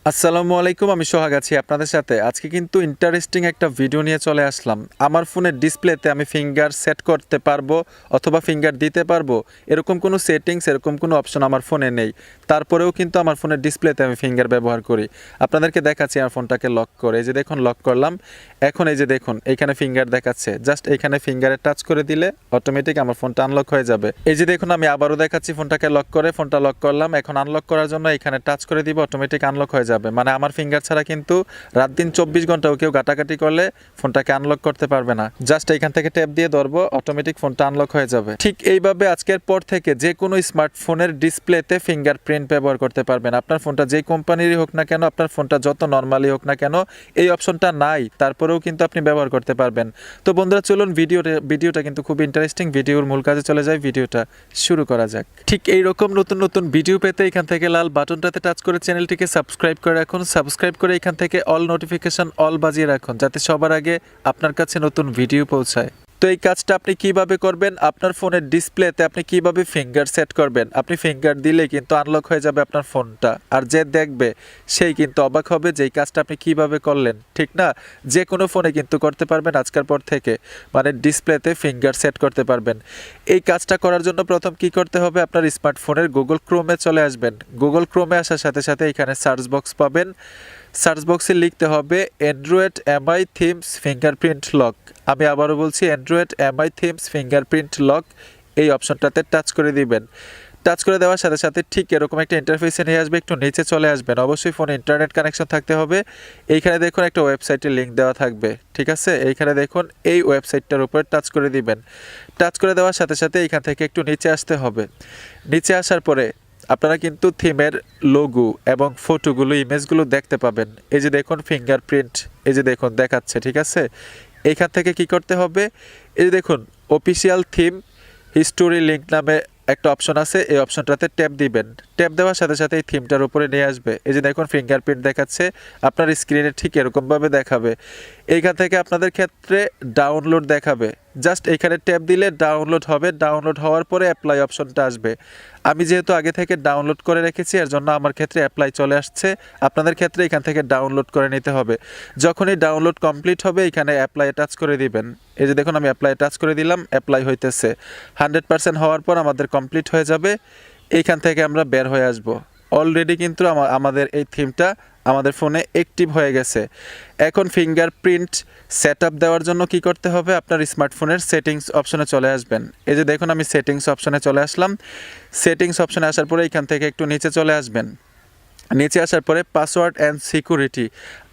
আসসালামু আলাইকুম, আমি সোহাগ আছি আপনাদের সাথে। আজকে কিন্তু ইন্টারেস্টিং একটা ভিডিও নিয়ে চলে আসলাম। আমার ফোনের ডিসপ্লেতে আমি ফিঙ্গার সেট করতে পারবো অথবা ফিঙ্গার দিতে পারবো, এরকম কোনো সেটিংস, এরকম কোনো অপশন আমার ফোনে নেই। তারপরেও কিন্তু আমার ফোনের ডিসপ্লেতে আমি ফিঙ্গার ব্যবহার করি। আপনাদেরকে দেখাচ্ছি আমার ফোনটাকে লক করে। এই যে দেখুন, লক করলাম। এখন এই যে দেখুন, এইখানে ফিঙ্গার দেখাচ্ছে। জাস্ট এইখানে ফিঙ্গারে টাচ করে দিলে অটোমেটিক আমার ফোনটা আনলক হয়ে যাবে। এই যে দেখুন, আমি আবারও দেখাচ্ছি ফোনটাকে লক করে। ফোনটা লক করলাম। এখন আনলক করার জন্য এখানে টাচ করে দিব, অটোমেটিক আনলক হয়ে যাবে। মানে আমার ফিঙ্গার ছাড়া কিন্তু রাত দিন 24 ঘন্টাও কেউ ঘাটাঘাটি করলে ফোনটাকে আনলক করতে পারবে না। জাস্ট এইখান থেকে ট্যাপ দিয়ে ধরবো, অটোমেটিক ফোনটা আনলক হয়ে যাবে। ঠিক এইভাবে আজকের পর থেকে যে কোনো স্মার্টফোনের ডিসপ্লেতে ফিঙ্গারপ্রিন্ট ব্যবহার করতে পারবেন। আপনার ফোনটা যে কোম্পানিরই হোক না কেন, আপনার ফোনটা যত নর্মালি হোক না কেন, এই অপশনটা নাই, তারপরেও কিন্তু আপনি ব্যবহার করতে পারবেন। তো বন্ধুরা, চলুন ভিডিওটা কিন্তু খুব ইন্টারেস্টিং। ভিডিওর মূল কাজে চলে যায়, ভিডিওটা শুরু করা যাক। ঠিক এইরকম নতুন নতুন ভিডিও পেতে এখান থেকে লাল বাটনটাতে টাচ করে চ্যানেলটিকে সাবস্ক্রাইব করে রাখুন। সাবস্ক্রাইব করে এখান থেকে অল নোটিফিকেশন অল বাজিয়ে রাখুন, যাতে সবার আগে আপনার কাছে নতুন ভিডিও পৌঁছায়। তো এই কাজটা আপনি কিভাবে করবেন? আপনার ফোনের ডিসপ্লেতে আপনি কিভাবে ফিঙ্গার সেট করবেন? আপনি ফিঙ্গার দিলে কিন্তু আনলক হয়ে যাবে আপনার ফোনটা, আর যে দেখবে সেই কিন্তু অবাক হবে যে এই কাজটা আপনি কিভাবে করলেন, ঠিক না? যে কোনো ফোনে কিন্তু করতে পারবেন আজকের পর থেকে, মানে ডিসপ্লেতে ফিঙ্গার সেট করতে পারবেন। এই কাজটা করার জন্য প্রথম কি করতে হবে? আপনার স্মার্টফোনের গুগল ক্রোমে চলে আসবেন। গুগল ক্রোমে আসার সাথে সাথে এখানে সার্চ বক্স পাবেন। সার্চ বক্সে লিখতে হবে Android MI themes fingerprint lock. আমি আবারও বলছি, Android MI themes fingerprint lock, এই অপশনটাতে টাচ করে দিবেন। টাচ করে দেওয়ার সাথে সাথে ঠিক এরকম একটা ইন্টারফেসে নিয়ে আসবে। একটু নিচে চলে আসবেন, অবশ্যই ফোনে ইন্টারনেট কানেকশন থাকতে হবে। এইখানে দেখুন একটা ওয়েবসাইটের লিঙ্ক দেওয়া থাকবে, ঠিক আছে? এইখানে দেখুন এই ওয়েবসাইটটার উপর টাচ করে দিবেন। টাচ করে দেওয়ার সাথে সাথে এইখান থেকে একটু নিচে আসতে হবে। নিচে আসার পরে আপনারা কিন্তু থিমের লোগো এবং ফটোগুলো, ইমেজগুলো দেখতে পাবেন। এই যে দেখুন ফিঙ্গারপ্রিন্ট, এই যে দেখুন দেখাচ্ছে, ঠিক আছে? এইখান থেকে কি করতে হবে? এই যে দেখুন অফিসিয়াল থিম হিস্টোরি লিঙ্ক নামে একটা অপশন আছে, এই অপশনটাতে ট্যাপ দিবেন। ট্যাপ দেওয়ার সাথে সাথে এই থিমটার উপরে নিয়ে আসবে। এই যে দেখুন ফিঙ্গারপ্রিন্ট দেখাচ্ছে, আপনার স্ক্রিনে ঠিক এরকমভাবে দেখাবে। এইখান থেকে আপনাদের ক্ষেত্রে ডাউনলোড দেখাবে। জাস্ট এইখানে ট্যাপ দিলে ডাউনলোড হবে। ডাউনলোড হওয়ার পরে অ্যাপ্লাই অপশনটা আসবে। আমি যেহেতু আগে থেকে ডাউনলোড করে রেখেছি, এর জন্য আমার ক্ষেত্রে অ্যাপ্লাই চলে আসছে। আপনাদের ক্ষেত্রে এখান থেকে ডাউনলোড করে নিতে হবে। যখনই ডাউনলোড কমপ্লিট হবে এখানে অ্যাপ্লাই টাচ করে দিবেন। এই যে দেখুন আমি অ্যাপ্লাই টাচ করে দিলাম, অ্যাপ্লাই হইতেছে। 100% হওয়ার পর আমাদের কমপ্লিট হয়ে যাবে। এইখান থেকে আমরা বের হয়ে আসব। অলরেডি কিন্তু আমাদের এই থিমটা আমাদের ফোনে অ্যাক্টিভ হয়ে গেছে। এখন ফিঙ্গারপ্রিন্ট সেটআপ দেওয়ার জন্য কি করতে হবে? আপনার স্মার্টফোনের সেটিংস অপশনে চলে আসবেন। এই যে দেখুন আমি সেটিংস অপশনে চলে আসলাম। সেটিংস অপশনে আসার পরে এখান থেকে একটু নিচে চলে আসবেন। নিচে আসার পরে পাসওয়ার্ড অ্যান্ড সিকিউরিটি,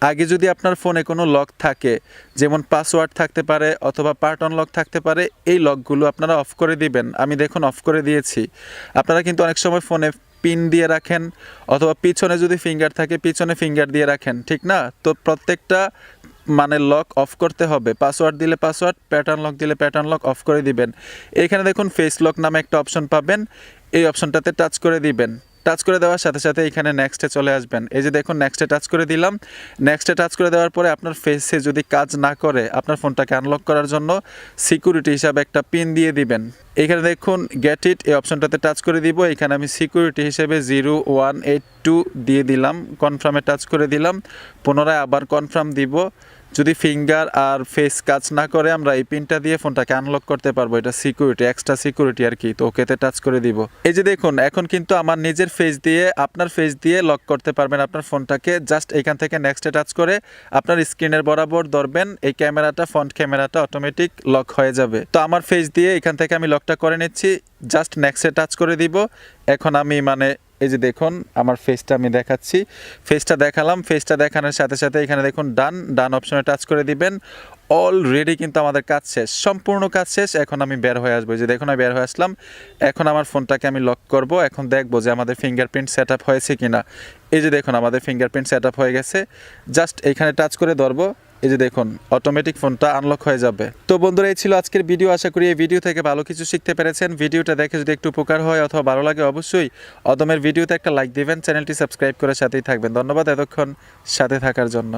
আগে যদি আপনার ফোনে কোনো লক থাকে, যেমন পাসওয়ার্ড থাকতে পারে অথবা পার্টন লক থাকতে পারে, এই লকগুলো আপনারা অফ করে দিবেন। আমি দেখুন অফ করে দিয়েছি। আপনারা কিন্তু অনেক সময় ফোনে পিন দিয়ে রাখেন, অথবা পিছনে যদি ফিঙ্গার থাকে পিছনে ফিঙ্গার দিয়ে রাখেন, ঠিক না? তো প্রত্যেকটা মানে লক অফ করতে হবে। পাসওয়ার্ড দিলে পাসওয়ার্ড, প্যাটার্ন লক দিলে প্যাটার্ন লক অফ করে দিবেন। এখানে দেখুন ফেস লক নামে একটা অপশন পাবেন, এই অপশনটাতে টাচ করে দিবেন। টাচ করে দেওয়ার সাথে সাথে এখানে নেক্সটে চলে আসবেন। এই যে দেখুন নেক্সটে টাচ করে দিলাম। নেক্সটে টাচ করে দেওয়ার পরে আপনার ফেসে যদি কাজ না করে, আপনার ফোনটাকে আনলক করার জন্য সিকিউরিটি হিসাবে একটা পিন দিয়ে দিবেন। এখানে দেখুন গেট ইট, এই অপশনটাতে টাচ করে দিব। এখানে আমি সিকিউরিটি হিসেবে 0182 দিয়ে দিলাম। কনফার্মে টাচ করে দিলাম। পুনরায় আবার কনফার্ম দিব। যদি ফিঙ্গার আর ফেস কাজ না করে, আমরা এই পিনটা দিয়ে ফোনটাকে আনলক করতে পারবো। এটা সিকিউরিটি, এক্সট্রা সিকিউরিটি আর কি। তো ওকেতে টাচ করে দিব। এই যে দেখুন এখন কিন্তু আমার নিজের ফেস দিয়ে, আপনার ফেস দিয়ে লক করতে পারবেন আপনার ফোনটাকে। জাস্ট এখান থেকে নেক্সটে টাচ করে আপনার স্ক্রিনের বরাবর ধরবেন। এই ক্যামেরাটা, ফ্রন্ট ক্যামেরাটা অটোমেটিক লক হয়ে যাবে। তো আমার ফেস দিয়ে এখান থেকে আমি লকটা করে নিচ্ছি। জাস্ট নেক্সটে টাচ করে দিব। এখন আমি এই যে দেখুন আমার ফেসটা আমি দেখাচ্ছি। ফেসটা দেখালাম। ফেসটা দেখানোর সাথে সাথে এখানে দেখুন ডান অপশনে টাচ করে দিবেন। অলরেডি কিন্তু আমাদের কাজ শেষ, সম্পূর্ণ কাজ শেষ। এখন আমি বের হয়ে আসবো। যে দেখুন আমি বের হয়ে আসলাম। এখন আমার ফোনটাকে আমি লক করব। এখন দেখবো যে আমাদের ফিঙ্গারপ্রিন্ট সেট আপ হয়েছে কিনা। এই যে দেখুন আমাদের ফিঙ্গারপ্রিন্ট সেট আপ হয়ে গেছে। জাস্ট এখানে টাচ করে ধরবো। এই যে দেখুন অটোমেটিক ফোনটা আনলক হয়ে যাবে। তো বন্ধুরা, এই ছিল আজকের ভিডিও। আশা করি এই ভিডিও থেকে ভালো কিছু শিখতে পেরেছেন। ভিডিওটা দেখে যদি একটু উপকার হয় অথবা ভালো লাগে, অবশ্যই অদমের ভিডিওতে একটা লাইক দিবেন। চ্যানেলটি সাবস্ক্রাইব করে সাথেই থাকবেন। ধন্যবাদ এতক্ষণ সাথে থাকার জন্য।